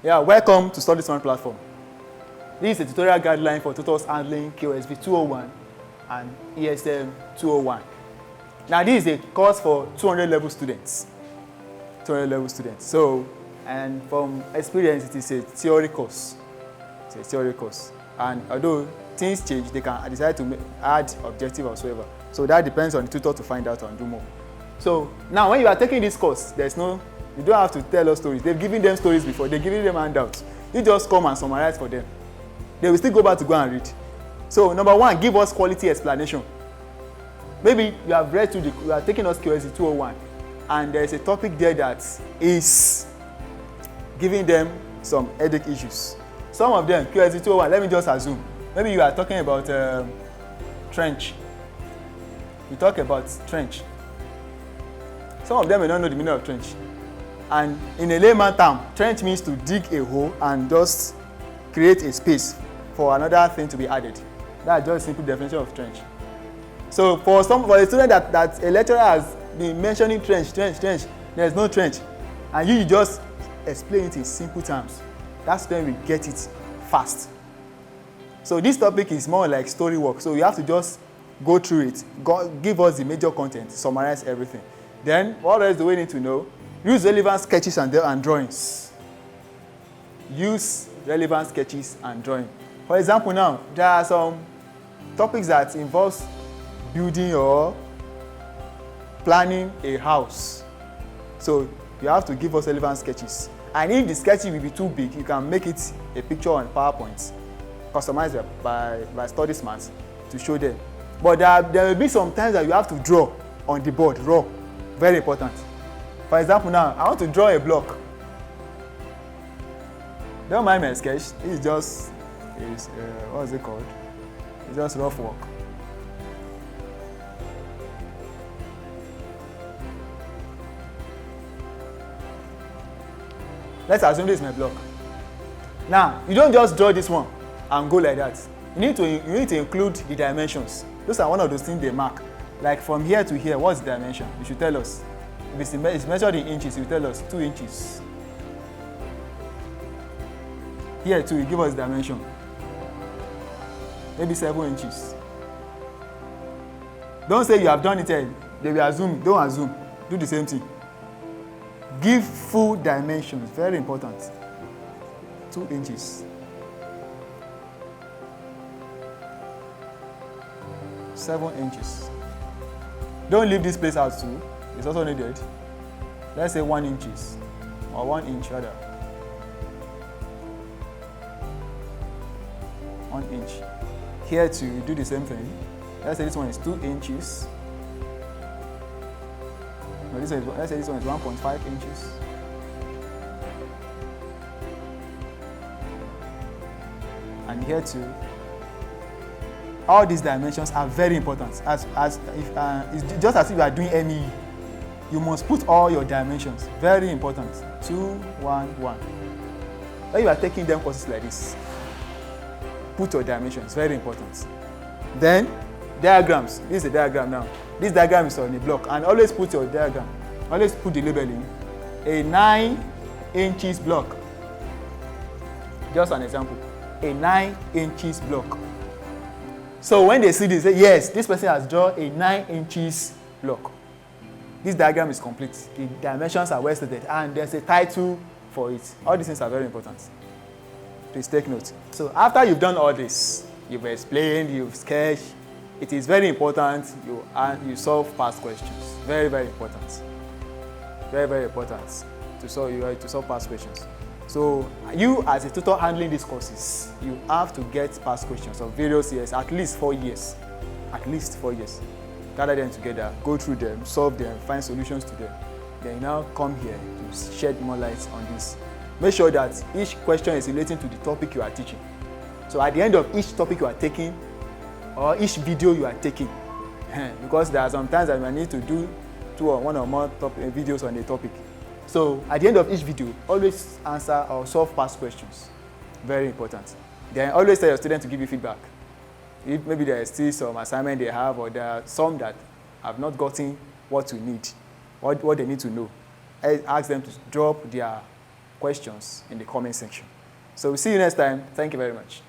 Yeah, welcome to Study Smart platform. This is a tutorial guideline for tutors handling Qsv 201 and ESM 201. Now, this is a course for 200 level students. 200 level students. So, and from experience, it is a theory course. It's a theory course. And although things change, they can decide to add objective or whatsoever. So that depends on the tutor to find out and do more. So now, when you are taking this course, you don't have to tell us stories. They've given them stories before. They're giving them handouts. You just come and summarize for them. They will still go back to go and read. So number one, give us quality explanation. Maybe you have read through you are taking us Qsv 201, and there's a topic there that is giving them some headache issues. Some of them, Qsv 201, let me just assume. Maybe you are talking about trench. You talk about trench. Some of them may not know the meaning of trench. And in a layman term, trench means to dig a hole and just create a space for another thing to be added. That's just a simple definition of trench. So for a student that a lecturer has been mentioning trench, there's no trench, and you just explain it in simple terms, that student will get it fast. So this topic is more like story work. So you have to just go through it, give us the major content, summarize everything. Then what else do we need to know? Use relevant sketches and drawings. Use relevant sketches and drawing. For example, now there are some topics that involves building or planning a house. So you have to give us relevant sketches. And if the sketch will be too big, you can make it a picture on PowerPoint, customized by Study Smart to show them. But there will be some times that you have to draw on the board, raw. Very important. For example, now I want to draw a block. Don't mind my sketch. It's just what is it called? It's just rough work. Let's assume this is my block. Now, you don't just draw this one and go like that. You need to include the dimensions. Those are one of those things they mark. Like from here to here, what's the dimension? You should tell us. If it's measured in inches, you tell us 2 inches. Here too, you give us dimension. Maybe 7 inches. Don't say you have done it here. They will assume. Don't assume. Do the same thing. Give full dimensions. Very important. 2 inches. 7 inches. Don't leave this place out too. It's also needed. Let's say 1 inches or 1 inch rather. 1 inch. Here to do the same thing. Let's say this one is 2 inches. No, let's say this one is 1.5 inches. And here too. All these dimensions are very important. It's just as if you are doing ME. You must put all your dimensions. Very important. 2, 1, 1. When you are taking them courses like this, put your dimensions. Very important. Then diagrams. This is a diagram now. This diagram is on a block, and always put your diagram. Always put the labeling. A 9 inches block. Just an example. A 9 inches block. So when they see this, they say, yes, this person has drawn a 9 inches block. This diagram is complete. The dimensions are well stated, and there's a title for it. All these things are very important. Please take note. So after you've done all this, you've explained, you've sketched, it is very important you solve past questions. Very, very important. Very, very important to solve past questions. So you as a tutor handling these courses, you have to get past questions of various years, at least 4 years. At least 4 years. Gather them together, go through them, solve them, find solutions to them. Then you now come here to shed more light on this. Make sure that each question is relating to the topic you are teaching. So at the end of each topic you are taking, or each video you are taking, because there are some times that you might need to do 2 or 1 or more videos on a topic. So at the end of each video, always answer or solve past questions. Very important. Then always tell your student to give you feedback. If maybe there is still some assignment they have, or there are some that have not gotten what you need, what they need to know. Ask them to drop their questions in the comment section. So we'll see you next time. Thank you very much.